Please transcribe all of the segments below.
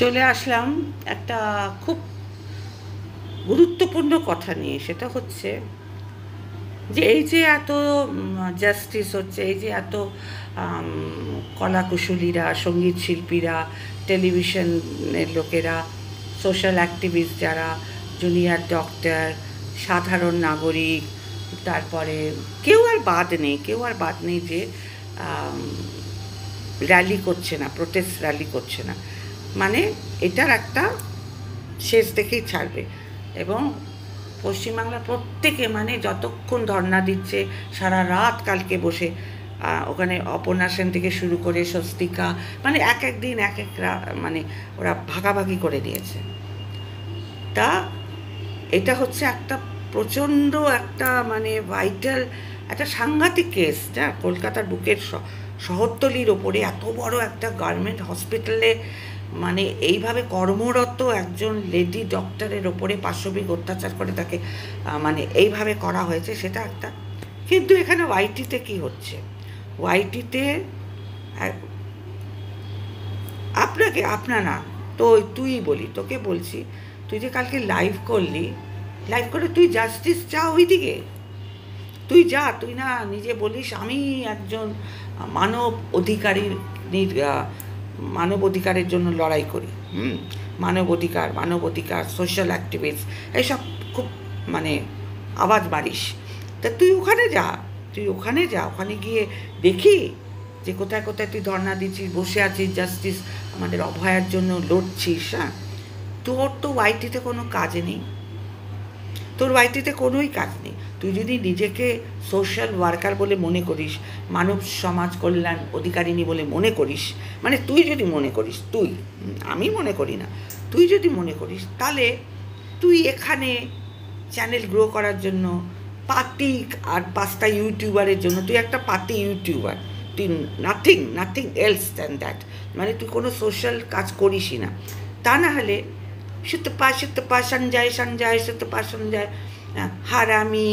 চলে আসলাম একটা খুব গুরুত্বপূর্ণ কথা নিয়ে। সেটা হচ্ছে যে এই যে এত জাস্টিস হচ্ছে, এই যে এত কলাকুশলীরা, সঙ্গীত শিল্পীরা, টেলিভিশনের লোকেরা, সোশ্যাল অ্যাক্টিভিস্ট যারা, জুনিয়র ডক্টর, সাধারণ নাগরিক, তারপরে কেউ আর বাদ নেই যে র্যালি করছে না, প্রোটেস্ট র্যালি করছে না। মানে এটার একটা শেষ দেখেই ছাড়বে। এবং পশ্চিমবাংলার প্রত্যেকে মানে যতক্ষণ ধর্না দিচ্ছে, সারা রাত কালকে বসে ওখানে অপর্ণা সেন থেকে শুরু করে স্বস্তিকা, মানে এক এক দিন এক এক মানে ওরা ভাগাভাগি করে দিয়েছে। তা এটা হচ্ছে একটা প্রচণ্ড একটা মানে ভাইটাল একটা সাংঘাতিক কেস, যা কলকাতার বুকের শহরতলির ওপরে এত বড় একটা গার্মেন্ট হসপিটালে মানে এইভাবে কর্মরত একজন লেডি ডক্টরের ওপরে পাশবিক অত্যাচার করে তাকে মানে এইভাবে করা হয়েছে, সেটা একটা। কিন্তু এখানে ওয়াইটিতে কি হচ্ছে, ওয়াইটিতে আপনারা তো তুই বলি, তোকে বলছি, তুই যে কালকে লাইভ করলি, লাইভ করে তুই জাস্টিস চা ওইদিকে, তুই যা, তুই না নিজে বলিস আমি একজন মানব অধিকারীর মানব অধিকারের জন্য লড়াই করি, মানব অধিকার সোশ্যাল অ্যাক্টিভিস্ট এইসব খুব মানে আওয়াজ মারিস। তা তুই ওখানে যা, ওখানে গিয়ে দেখি যে কোথায় কোথায় তুই ধর্ণা দিচ্ছিস, বসে আছিস, জাস্টিস আমাদের অভয়ার জন্য লড়ছিস। হ্যাঁ, তোর তো ওয়াইটিতে কোনো কাজ নেই, তোর ওয়াইটিতে কোনোই কাজ নেই। তুই যদি নিজেকে সোশ্যাল ওয়ার্কার বলে মনে করিস, মানব সমাজ কল্যাণ অধিকারিণী বলে মনে করিস, মানে তুই যদি মনে করিস, তুই, আমি মনে করি না, তুই যদি মনে করিস, তাহলে তুই এখানে চ্যানেল গ্রো করার জন্য পাতি আর 5টা ইউটিউবারের জন্য, তুই একটা পাতি ইউটিউবার, তুই নাথিং এলস দ্যান দ্যাট, মানে তুই কোনো সোশ্যাল কাজ করিসই না। তা না হলে সত্যপা সঞ্জয় হারামি,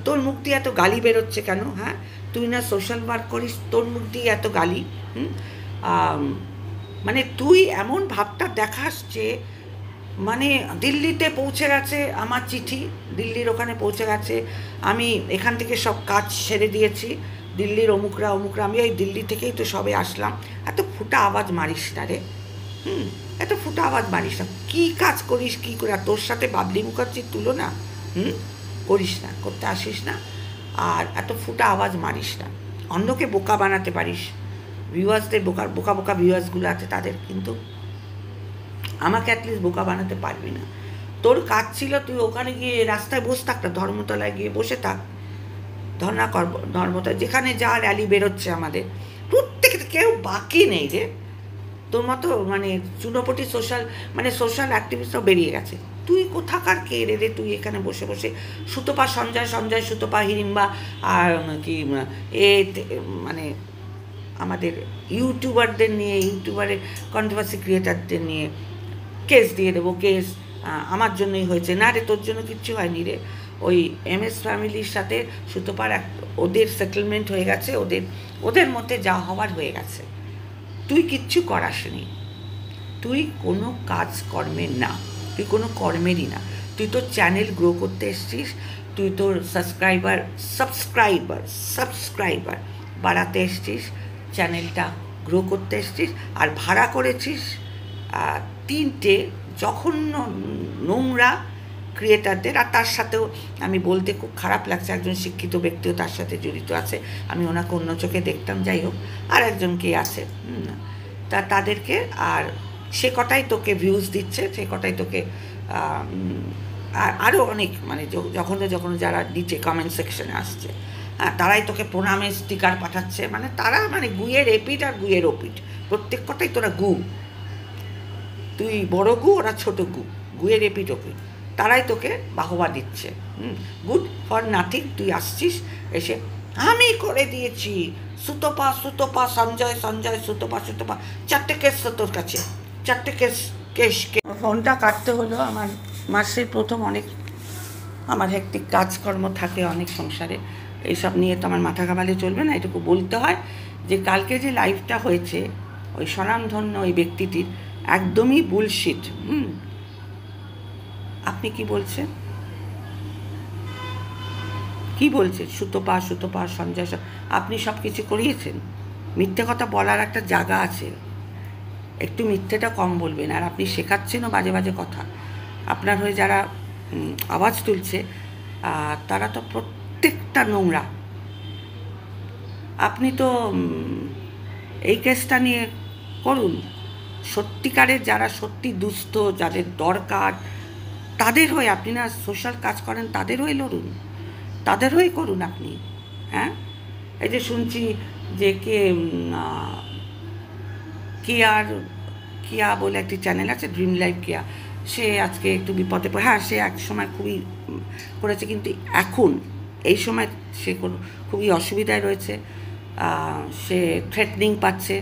তোর মুখ দিয়ে এত গালি বেরোচ্ছে কেন? হ্যাঁ, তুই না সোশ্যাল ওয়ার্ক করিস, তোর মুখ দিয়ে এত গালি। মানে তুই এমন ভাবটা দেখাস যে মানে দিল্লিতে পৌঁছে গেছে আমার চিঠি, দিল্লির ওখানে পৌঁছে গেছে, আমি এখান থেকে সব কাজ ছেড়ে দিয়েছি, দিল্লির অমুকরা, আমি এই দিল্লি থেকেই তো সবে আসলাম। এত ফুটা আওয়াজ মারিস না রে, এত ফুটা আওয়াজ মারিস না। কী কাজ করিস, কী করে, তোর সাথে বাবলি মুখার্জির তুলনা করিস না, করতে আসিস না। আর এত ফুটা আওয়াজ মারিস না, অন্যকে বোকা বানাতে পারিস, ভিউয়ার্সদের বোকা ভিউয়ার্সগুলো আছে তাদের, কিন্তু আমাকে অ্যাটলিস্ট বোকা বানাতে পারবি না। তোর কাজ ছিল তুই ওখানে গিয়ে রাস্তায় বসে থাক না, ধর্মতলায় গিয়ে বসে থাক, ধর্না কর, ধর্মতলায় যেখানে যা র্যালি বেরোচ্ছে আমাদের প্রত্যেকে, কেউ বাকি নেই রে। তোর মতো মানে চুনোপটি সোশ্যাল অ্যাক্টিভিস্টও বেরিয়ে গেছে। তুই কোথাকার কে রে? তুই এখানে বসে বসে সুতপা সুতপা হিড়িম্বা আর কি মানে আমাদের ইউটিউবারদের নিয়ে, ইউটিউবারের কন্ট্রোভার্সি ক্রিয়েটারদের নিয়ে কেস দিয়ে দেবো, কেস আমার জন্যই হয়েছে। না রে, তোর জন্য কিচ্ছু হয়নি রে। ওই MS ফ্যামিলির সাথে সুতপার ওদের সেটেলমেন্ট হয়ে গেছে, ওদের মধ্যে যা হওয়ার হয়ে গেছে, তুই কিচ্ছু করাসনি, তুই কোনো কাজকর্মের না, তুই কোনো কর্মেরই না। তুই তোর চ্যানেল গ্রো করতে এসছিস, তুই তোর সাবস্ক্রাইবার বাড়াতে এসছিস, চ্যানেলটা গ্রো করতে এসছিস, আর ভাড়া করেছিস 3টে জঘন্য নোংরা ক্রিয়েটারদের। আর তার সাথেও আমি বলতে খুব খারাপ লাগছে, একজন শিক্ষিত ব্যক্তিও তার সাথে জড়িত আছে, আমি ওনাকে অন্য চোখে দেখতাম, যাই হোক, আর একজন কে আছে তাদেরকে, আর সে কটাই তোকে ভিউজ দিচ্ছে, সে কটাই তোকে আরও অনেক মানে যখন যারা নিচে কমেন্ট সেকশনে আসছে, হ্যাঁ, তারাই তোকে প্রণামের স্টিকার পাঠাচ্ছে, মানে তারা মানে গুয়ের এপিট আর গুয়ের ওপিট, প্রত্যেক কটাই তোরা গু, তুই বড় গু, ওরা ছোট গুয়ের এপিট ওপিট, তারাই তোকে বাহবা দিচ্ছে। Good for nothing. তুই আসছিস এসে আমি করে দিয়েছি, সুতপা সঞ্জয় সুতপা 4টে কেস তোর কাছে, 4টে কেস। ফোনটা কাটতে হলো, আমার মাসের প্রথম অনেক আমার হেক্টিক কাজকর্ম থাকে অনেক সংসারে, এইসব নিয়ে তো আমার মাথা ঘামালে চলবে না। এটুকু বলতে হয় যে কালকে যে লাইভটা হয়েছে ওই স্বনামধন্য ওই ব্যক্তিটির একদমই বুলশিট। আপনি কি বলছেন, কি বলছেন? সুতপা সঞ্জয়, আপনি সব কিছু করিয়েছেন। মিথ্যে কথা বলার একটা জায়গা আছে, একটু মিথ্যেটা কম বলবেন। আর আপনি শেখাচ্ছেনও বাজে বাজে কথা। আপনার হয়ে যারা আওয়াজ তুলছে তারা তো প্রত্যেকটা নোংরা। আপনি তো এই কেসটা নিয়ে করুন। সত্যিকারের যারা সত্যি দুস্থ, যাদের দরকার, তাদের হয়ে আপনি না সোশ্যাল কাজ করেন, তাদের হয়ে লড়ুন, তাদের হয়ে করুন আপনি। হ্যাঁ, এই যে শুনছি যে কিয়া বলে একটি চ্যানেল আছে, ড্রিম লাইফ কিয়া, সে আজকে একটু বিপদে পড়ে। হ্যাঁ, সে এক সময় খুবই করেছে, কিন্তু এখন এই সময় সে খুবই অসুবিধায় রয়েছে। সে থ্রেটনিং পাচ্ছে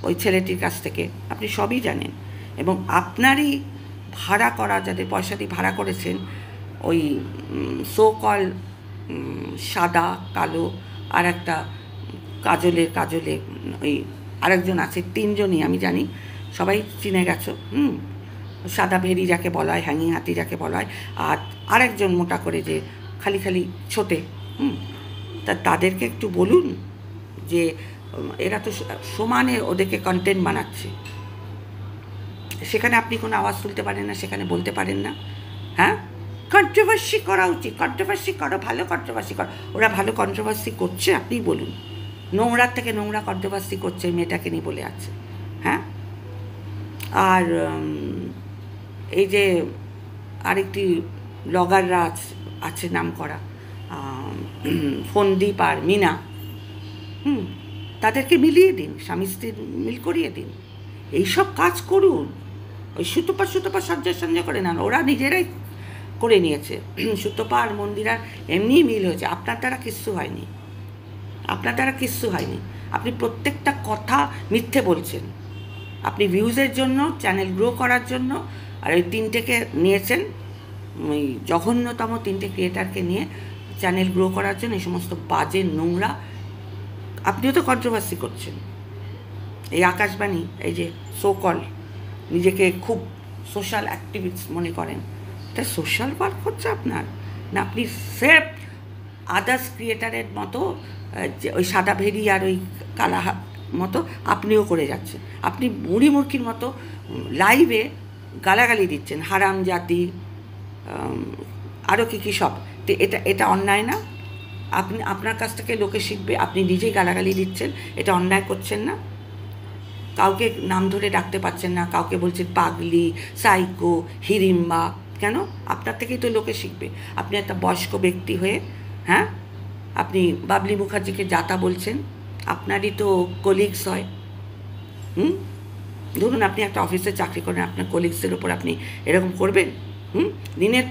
ওই ছেলেটির কাছ থেকে, আপনি সবই জানেন। এবং আপনারই ভাড়া করা, যাদের পয়সা দিয়ে ভাড়া করেছেন, ওই সো কল সাদা কালো আর একটা কাজলে ওই আরেকজন আছে, তিনজনই আমি জানি, সবাই চিনে গেছো। সাদা ভেরি যাকে বলা হয়, হ্যাঙ্গিং হাতি যাকে বলা হয়, আর আরেকজন মোটা করে যে খালি ছোটে, তা তাদেরকে একটু বলুন যে এরা তো সমানে ওদেরকে কন্টেন্ট বানাচ্ছে, সেখানে আপনি কোনো আওয়াজ তুলতে পারেন না, সেখানে বলতে পারেন না। হ্যাঁ, কন্ট্রোভার্সি করা উচিত, কন্ট্রোভার্সি করো, ভালো কন্ট্রোভার্সি করো। ওরা ভালো কন্ট্রোভার্সি করছে, আপনি বলুন। নোংরার থেকে নোংরা কন্ট্রোভার্সি করছে মেয়েটাকে নিয়ে বলে আছে। হ্যাঁ, আর এই যে আরেকটি ব্লগাররা আছে নাম করা, ফন্দীপ আর মিনা, তাদেরকে মিলিয়ে দিন, স্বামী স্ত্রীর মিল করিয়ে দিন, এইসব কাজ করুন। ওই সুতপা সঞ্জয় করে না, ওরা নিজেরাই করে নিয়েছে। সুতপা আর মন্দিরার এমনি মিল হয়েছে, আপনার দ্বারা কিচ্ছু হয়নি, আপনার দ্বারা কিচ্ছু হয়নি। আপনি প্রত্যেকটা কথা মিথ্যে বলছেন। আপনি ভিউজের জন্য, চ্যানেল গ্রো করার জন্য, আর ওই তিনটেকে নিয়েছেন, ওই জঘন্যতম তিনটে ক্রিয়েটারকে নিয়ে চ্যানেল গ্রো করার জন্য এই সমস্ত বাজে নোংরা। আপনিও তো কন্ট্রোভার্সি করছেন। এই আকাশবাণী, এই যে সোকল নিজেকে খুব সোশ্যাল অ্যাক্টিভিস্ট মনে করেন, এটা সোশ্যাল ওয়ার্ক হচ্ছে আপনার না? আপনি সেফ আদার্স ক্রিয়েটারের মতো, যে ওই সাদা ভেরি আর ওই কালা মতো আপনিও করে যাচ্ছেন। আপনি মুড়িমুড়কির মতো লাইভে গালাগালি দিচ্ছেন, হারাম জাতি, আরও কী সব। তো এটা অন্যায় না? আপনার কাছ থেকে লোকে শিখবে, আপনি নিজেই গালাগালি দিচ্ছেন, এটা অন্যায় করছেন না? কাউকে নাম ধরে ডাকতে পারছেন না, কাউকে বলছেন পাগলি, সাইকো, হিরিম্বা, কেন? আপনার থেকেই তো লোকে শিখবে। আপনি একটা বয়স্ক ব্যক্তি হয়ে, হ্যাঁ, আপনি বাবলি মুখার্জিকে যাতা বলছেন, আপনারই তো কলিগস হয়। ধরুন আপনি একটা অফিসে চাকরি করেন, আপনার কলিগসের উপর আপনি এরকম করবেন? দিনের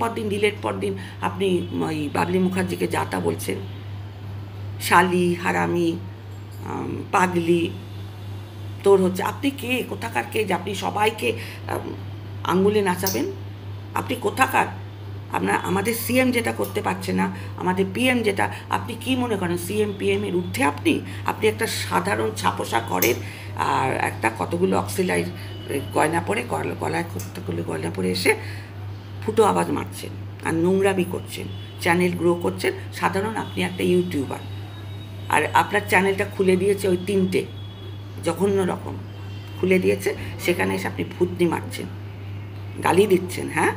পর দিন আপনি ওই বাবলি মুখার্জিকে যাতা বলছেন, শালি, হারামি, পাগলি, তোর হচ্ছে। আপনি কে, কোথাকার কে যে আপনি সবাইকে আঙ্গুলে নাচাবেন? আপনি কোথাকার? আমাদের সিএম যেটা করতে পারছে না, আমাদের পিএম যেটা, আপনি কি মনে করেন সিএম পিএমের ঊর্ধ্বে? আপনি একটা সাধারণ ছাপোষা করেন, আর একটা কতগুলো অক্সিলাইজ গয়না পরে, গলায় কতগুলো গয়না পরে এসে ফুটো আওয়াজ মারছেন আর নোংরামি করছেন, চ্যানেল গ্রো করছেন। সাধারণ আপনি একটা ইউটিউবার, আর আপনার চ্যানেলটা খুলে দিয়েছে ওই তিনটে জঘন্য রকম খুলে দিয়েছে, সেখানে এসে আপনি ফুটনি মারছেন, গালি দিচ্ছেন। হ্যাঁ,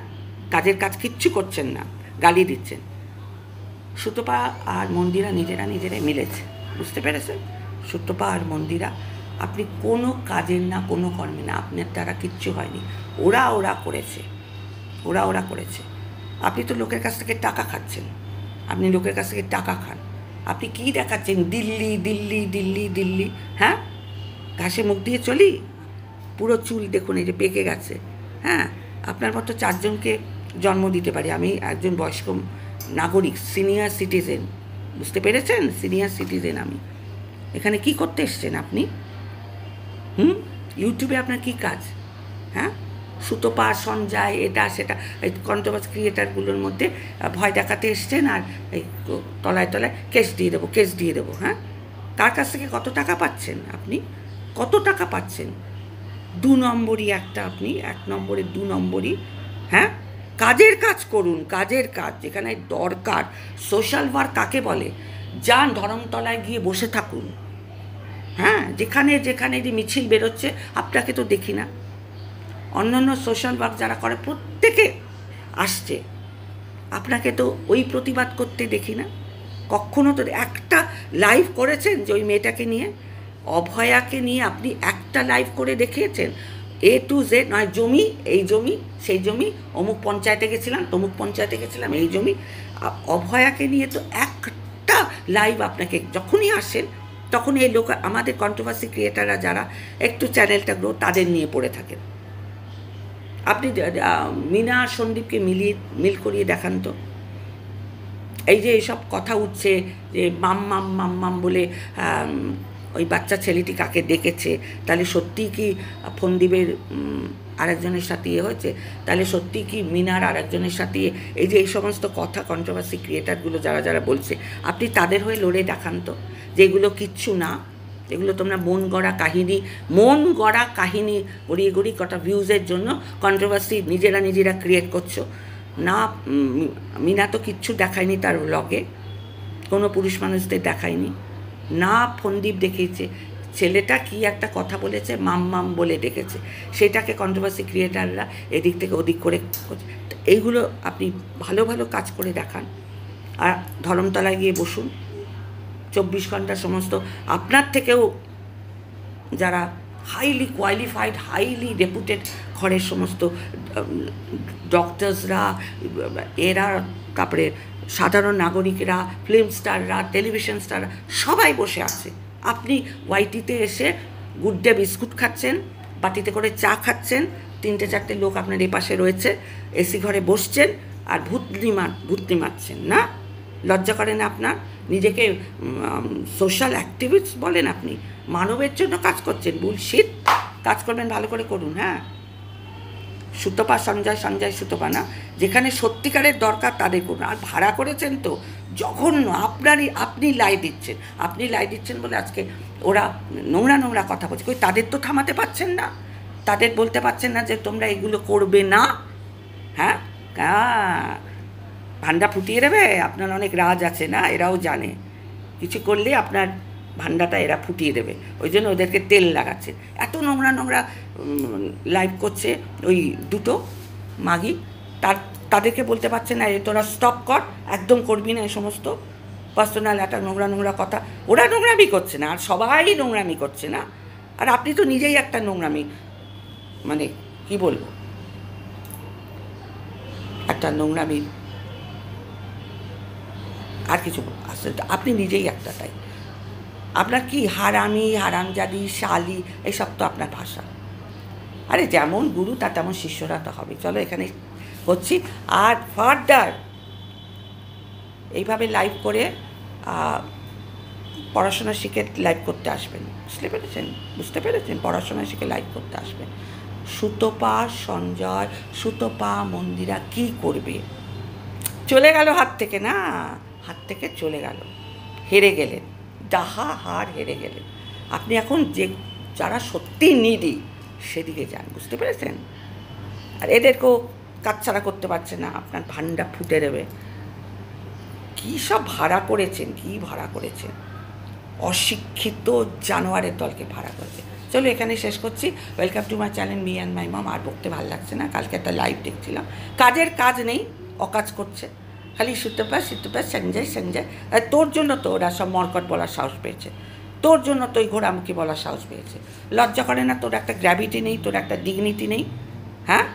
কাজের কাজ কিচ্ছু করছেন না, গালি দিচ্ছেন। সুতপা আর মন্দিরা নিজেরাই মিলেছে, বুঝতে পেরেছেন? সুতপা আর মন্দিরা, আপনি কোনো কাজের না, কোনো কর্মে না, আপনার দ্বারা কিচ্ছু হয়নি। ওরা করেছে। আপনি তো লোকের কাছ থেকে টাকা খাচ্ছেন, আপনি লোকের কাছ থেকে টাকা খান। আপনি কি দেখাচ্ছেন? দিল্লি। হ্যাঁ, ঘাসে মুখ দিয়ে চলি, পুরো চুল দেখুন এই যে পেকে গেছে। হ্যাঁ, আপনার মতো 4 জনকে জন্ম দিতে পারি। আমি একজন বয়স্ক নাগরিক, সিনিয়র সিটিজেন, বুঝতে পেরেছেন? সিনিয়র সিটিজেন আমি। এখানে কি করতে এসছেন আপনি? ইউটিউবে আপনার কি কাজ? হ্যাঁ, সুতপা, সঞ্জয়, এটা সেটা, এই কন্ট্রোভার্সি ক্রিয়েটারগুলোর মধ্যে ভয় দেখাতে এসছেন, আর এই তলায় কেস দিয়ে দেবো। হ্যাঁ, কার কাছ থেকে কত টাকা পাচ্ছেন আপনি? কত টাকা পাচ্ছেন? দু নম্বরই একটা আপনি, 1 নম্বরে 2 নম্বরই। হ্যাঁ, কাজের কাজ করুন, কাজের কাজ যেখানে দরকার। সোশ্যাল ওয়ার্ক কাকে বলে? যান ধর্মতলায় গিয়ে বসে থাকুন। হ্যাঁ, যেখানে যেখানে যে মিছিল বেরোচ্ছে আপনাকে তো দেখি না, অন্যান্য সোশ্যাল ওয়ার্ক যারা করে প্রত্যেকে আসছে, আপনাকে তো ওই প্রতিবাদ করতে দেখি না। কখনো তো একটা লাইভ করেছেন যে ওই মেয়েটাকে নিয়ে, অভয়াকে নিয়ে আপনি একটা লাইভ করে দেখিয়েছেন? A to Z নয়, জমি, এই জমি, সেই জমি, অমুক পঞ্চায়েতে গেছিলাম, তমুক পঞ্চায়েতে গেছিলাম, এই জমি। অভয়াকে নিয়ে তো একটা লাইভ আপনাকে যখনই আসেন তখন এই লোক, আমাদের কন্ট্রোভার্সি ক্রিয়েটাররা যারা একটু চ্যানেলটা গ্রো, তাদের নিয়ে পড়ে থাকেন। আপনি মিনা আর সন্দীপকে মিল করিয়ে দেখান তো। এই যে এইসব কথা উঠছে যে মাম বলে ওই বাচ্চা ছেলেটি কাকে ডেকেছে, তাহলে সত্যিই কি ফন্দীপের আরেকজনের সাথে হয়েছে? তাহলে সত্যি কি মিনার আরেকজনের সাথে? এই যে এই সমস্ত কথা কন্ট্রোভার্সি ক্রিয়েটারগুলো যারা যারা বলছে, আপনি তাদের হয়ে লড়ে দেখান তো যে এগুলো কিচ্ছু না, এগুলো তোমরা মন গড়া কাহিনী গড়িয়ে গড়িয়ে কটা ভিউজের জন্য কন্ট্রোভার্সি নিজেরা ক্রিয়েট করছো না। মিনা তো কিচ্ছু দেখায়নি তার ব্লগে, কোনো পুরুষ মানুষদের দেখায়নি না। ফন্দীপ দেখিয়েছে, ছেলেটা কি একটা কথা বলেছে, মাম বলে ডেকেছে, সেটাকে কন্ট্রোভার্সি ক্রিয়েটাররা এদিক থেকে ওদিক করে করছে। এইগুলো আপনি ভালো ভালো কাজ করে দেখান, আর ধর্মতলায় গিয়ে বসুন। 24 ঘন্টা সমস্ত আপনার থেকেও যারা হাইলি কোয়ালিফাইড, হাইলি রেপুটেড ঘরের সমস্ত ডক্টরসরা, এরা, তারপরে সাধারণ নাগরিকরা, ফিল্ম স্টাররা, টেলিভিশন স্টাররা সবাই বসে আছে। আপনি ওয়াইটিতে এসে গুড ডে বিস্কুট খাচ্ছেন, বাটিতে করে চা খাচ্ছেন, 3-4টে লোক আপনার এই পাশে রয়েছে, এসি ঘরে বসছেন আর ভূতনি মারছেন না? লজ্জা করে না আপনার? নিজেকে সোশ্যাল অ্যাক্টিভিস্ট বলেন আপনি, মানবের জন্য কাজ করছেন। বুলশিট, কাজ করবেন ভালো করে করুন। হ্যাঁ, সুতপা সঞ্জয় সুতপা না, যেখানে সত্যিকারের দরকার তাদের করুন। আর ভাড়া করেছেন তো জঘন্য, আপনি লাই দিচ্ছেন বলে আজকে ওরা নোংরা কথা বলছে। কই তাদের তো থামাতে পারছেন না, তাদের বলতে পারছেন না যে তোমরা এগুলো করবে না। হ্যাঁ, ভান্ডা ফুটিয়ে দেবে, আপনার অনেক রাজ আছে না, এরাও জানে কিছু করলে আপনার ভান্ডাটা এরা ফুটিয়ে দেবে, ওই জন্য ওদেরকে তেল লাগাচ্ছে। এত নোংরা লাইভ করছে ওই দুটো মাগি, তাদেরকে বলতে পারছে না তোরা স্টপ কর, একদম করবি না এই সমস্ত পার্সোনাল একটা নোংরা কথা। ওরা নোংরামি করছে না, আর সবাই নোংরামি করছে না, আর আপনি তো নিজেই একটা নোংরামি, মানে কি বলবো, একটা নোংরামি, আর কিছু আসলে আপনি নিজেই একটা। তাই আপনার কি হারামজাদি, শালি, এইসব তো আপনার ভাষা। আরে যেমন গুরু তার তেমন শিষ্যরা তো হবে। চলো এখানে হচ্ছি, আর ফার্দার এইভাবে লাইভ করে পড়াশোনা শিখে লাইভ করতে আসবেন। বুঝতে পেরেছেন? পড়াশোনা শিখে লাইভ করতে আসবেন। সুতপা সঞ্জয়, সুতপা মন্দিরা কি করবে? চলে গেল হাত থেকে চলে গেল, হেরে গেলেন, হার হেরে গেলেন। আপনি এখন যারা সত্যি নিডি সেদিকে যান, বুঝতে পেরেছেন? আর এদেরকেও কাচ্ছাড়া করতে পারছে না, আপনার ভান্ডা ফুটে দেবে। কী সব ভাড়া করেছেন, অশিক্ষিত জানোয়ারের দলকে ভাড়া করেছে। চলো এখানে শেষ করছি। Welcome to my channel me and my mom. আর বকতে ভালো লাগছে না, কালকে একটা লাইভ দেখছিলাম, কাজের কাজ নেই, অকাজ করছে, খালি সুতপা সঞ্জয়। তোর জন্য তো ওরা সব মরকট বলার সাহস পেয়েছে, তোর জন্য তো ওই ঘোড়ামুখী বলার সাহস পেয়েছে। লজ্জা করে না? তোর একটা গ্র্যাভিটি নেই, তোর একটা ডিগনিটি নেই। হ্যাঁ,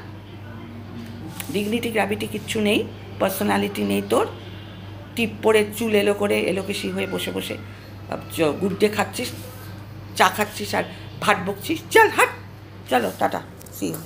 গ্র্যাভিটি কিচ্ছু নেই, পার্সোনালিটি নেই তোর। টিপ পরে চুল এলোকেশি হয়ে বসে বসে গুড্ডে খাচ্ছিস, চা খাচ্ছিস আর ভাট বকছিস। চল হাট, চলো টাটা, সি ইউ।